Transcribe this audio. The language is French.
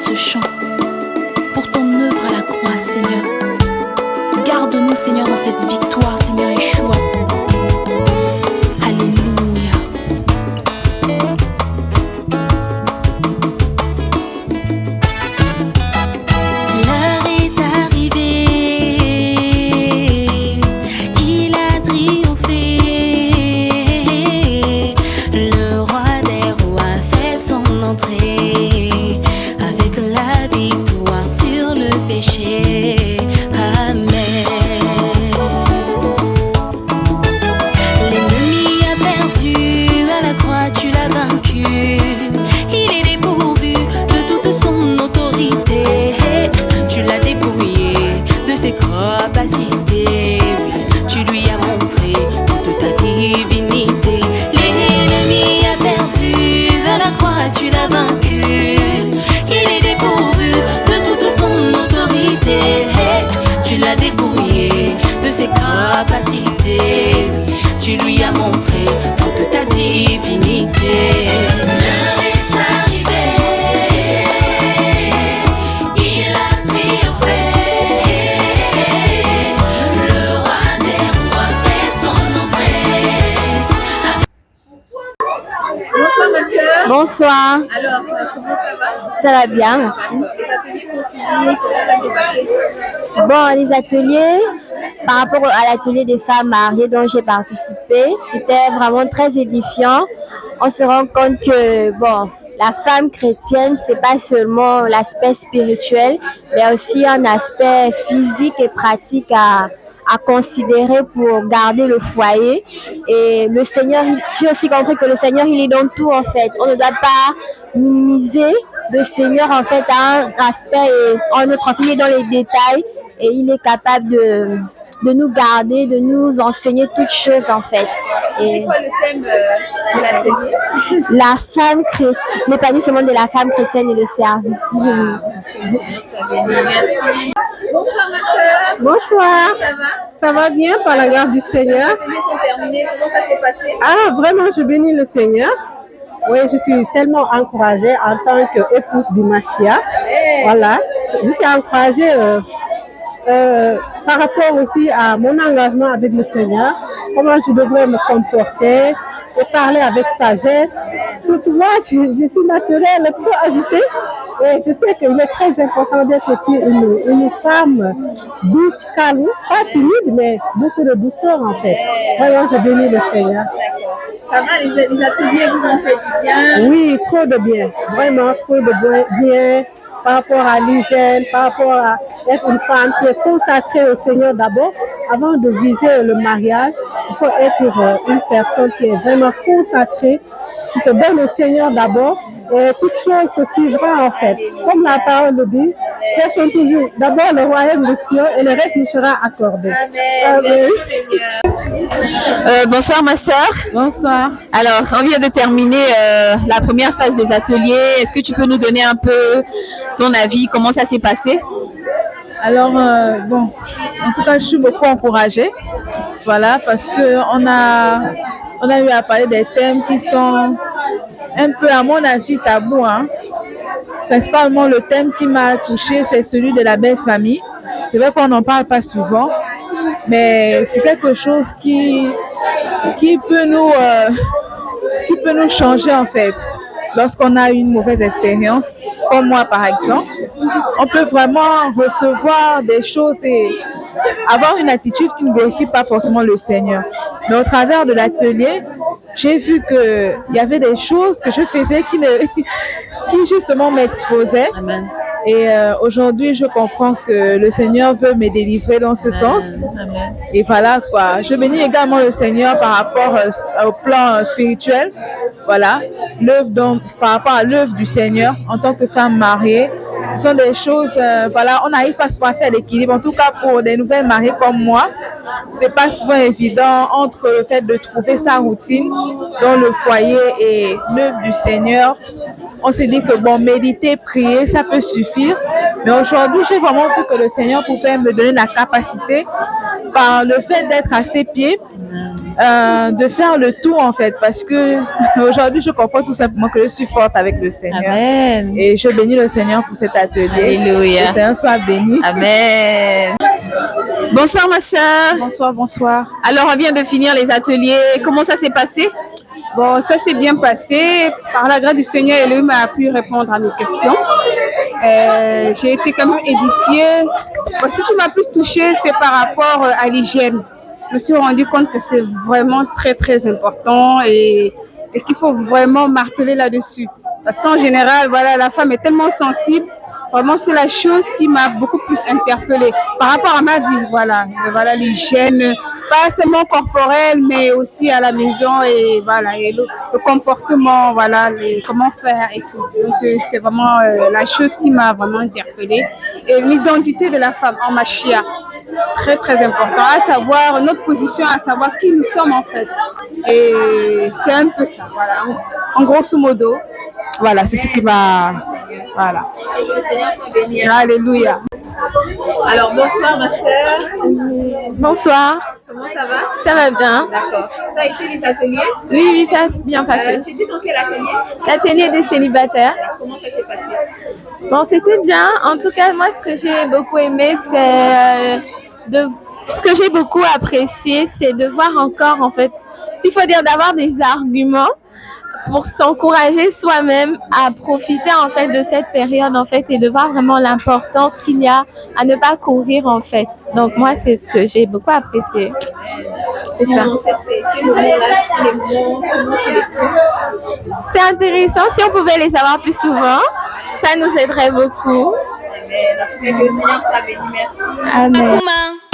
ce chant pour ton œuvre à la croix, Seigneur. Garde-nous, Seigneur, dans cette victoire, Seigneur Yeshua. Alléluia. L'heure est arrivée, il a triomphé. Le roi des rois fait son entrée avec la victoire sur le péché. Amen. L'ennemi a perdu, à la croix tu l'as vaincu. Il est dépourvu de toute son autorité. Tu l'as dépouillé de ses capacités. Oui, tu lui as montré toute ta divinité. L'ennemi a perdu, à la croix tu l'as vaincu. Il est dépourvu de toute son autorité. Tu l'as dépouillé de ses capacités. Tu lui as montré toute ta divinité. L'heure est arrivée, il a triomphé. Le roi des rois fait son entrée. Bonsoir ma soeur. Bonsoir, Alors, comment ça va? ça va bien, merci. Les ateliers sont finis, comment ça s'est passé? Bon, les ateliers, par rapport à l'atelier des femmes mariées dont j'ai participé, c'était vraiment très édifiant. On se rend compte que, bon, la femme chrétienne, c'est pas seulement l'aspect spirituel, mais aussi un aspect physique et pratique à considérer pour garder le foyer. Et le Seigneur, j'ai aussi compris que le Seigneur, il est dans tout en fait. On ne doit pas minimiser le Seigneur en fait a un aspect et un autre. En fait, il est dans les détails et il est capable de nous garder, de nous enseigner toutes choses en fait. C'est Et quoi le thème de l'atelier? la femme chrétienne, l'épanouissement de la femme chrétienne et le service. Merci. Bonsoir ma soeur. Bonsoir, Ça va? ça va bien par la grâce du Seigneur? Les ateliers sont terminés, comment ça s'est passé? Ah, vraiment, je bénis le Seigneur. Oui, je suis tellement encouragée en tant qu'épouse du Machia. Amen. Voilà, je suis encouragée par rapport aussi à mon engagement avec le Seigneur, comment je devrais me comporter et parler avec sagesse. Surtout moi, je suis naturelle, trop agitée. Et je sais qu'il est très important d'être aussi une femme douce, calme, pas timide, mais beaucoup de douceur en fait. Vraiment, je bénis le Seigneur. D'accord. Ça va, les ateliers vous ont fait du bien? Oui, trop de bien. Vraiment, trop de bien par rapport à l'hygiène, par rapport à être une femme qui est consacrée au Seigneur d'abord. Avant de viser le mariage, il faut être une personne qui est vraiment consacrée. Tu te donnes au Seigneur d'abord et toute chose te suivra en fait. Comme la parole le dit, cherchons toujours d'abord le royaume de Sion et le reste nous sera accordé. Amen. Amen. Bonsoir ma sœur. Bonsoir. Alors, on vient de terminer la première phase des ateliers. Est-ce que tu peux nous donner un peu ton avis, comment ça s'est passé? Alors, bon, en tout cas, je suis beaucoup encouragée. Voilà, parce que on a eu à parler des thèmes qui sont un peu, à mon avis, tabous, hein. Principalement, le thème qui m'a touchée, c'est celui de la belle famille. C'est vrai qu'on n'en parle pas souvent, mais c'est quelque chose qui peut nous changer en fait. Lorsqu'on a une mauvaise expérience, comme moi par exemple, on peut vraiment recevoir des choses et avoir une attitude qui ne glorifie pas forcément le Seigneur. Mais au travers de l'atelier, j'ai vu qu'il y avait des choses que je faisais qui justement m'exposaient. Amen. Et aujourd'hui, je comprends que le Seigneur veut me délivrer dans ce sens. Amen. Et voilà quoi. Je bénis également le Seigneur par rapport au plan spirituel. Voilà. Par rapport à l'œuvre du Seigneur en tant que femme mariée. Ce sont des choses, voilà, on n'arrive pas souvent à faire l'équilibre. En tout cas, pour des nouvelles mariées comme moi, c'est pas souvent évident entre le fait de trouver sa routine dans le foyer et l'œuvre du Seigneur. On s'est dit que bon, méditer, prier, ça peut suffire. Mais aujourd'hui, j'ai vraiment vu que le Seigneur pouvait me donner la capacité, par le fait d'être à ses pieds, de faire le tout en fait, parce que aujourd'hui je comprends tout simplement que je suis forte avec le Seigneur. Amen. Et je bénis le Seigneur pour cet atelier. Alléluia. Que le Seigneur soit béni. Amen. Bonsoir ma sœur. Bonsoir, bonsoir. Alors on vient de finir les ateliers. Comment ça s'est passé? Bon, ça s'est bien passé. Par la grâce du Seigneur, Elohim a pu répondre à mes questions. J'ai été quand même édifiée. Bon, ce qui m'a plus touchée, c'est par rapport à l'hygiène. Je me suis rendu compte que c'est vraiment très, très important et qu'il faut vraiment marteler là-dessus. Parce qu'en général, voilà, la femme est tellement sensible. Vraiment, c'est la chose qui m'a beaucoup plus interpellée par rapport à ma vie. Voilà, l'hygiène, pas seulement corporelle, mais aussi à la maison et voilà, et le comportement, voilà, comment faire et tout. Donc, c'est vraiment la chose qui m'a vraiment interpellée. Et l'identité de la femme en Mashiach, très très important, à savoir notre position, à savoir qui nous sommes en fait. Et c'est un peu ça, voilà, en grosso modo. Voilà, c'est ce qui m'a... Voilà. Et que le Seigneur soit béni. Alléluia. Alors, bonsoir ma sœur. Bonsoir, Comment ça va? ça va bien? D'accord. Ça a été les ateliers? Oui, ça s'est bien passé. Tu étais dans quel atelier? L'atelier des célibataires. Alors, comment ça s'est passé? Bon, c'était bien. En tout cas, moi, ce que j'ai beaucoup aimé, ce que j'ai beaucoup apprécié, c'est de voir encore, en fait, s'il faut dire d'avoir des arguments pour s'encourager soi-même à profiter, en fait, de cette période, en fait, et de voir vraiment l'importance qu'il y a à ne pas courir, en fait. Donc, moi, c'est ce que j'ai beaucoup apprécié. C'est ça. Ces moments-là, les moments, comment tu les trouves? C'est intéressant. Si on pouvait les avoir plus souvent, ça nous aiderait beaucoup. Que le Seigneur soit béni. Merci. Amen. Akuma.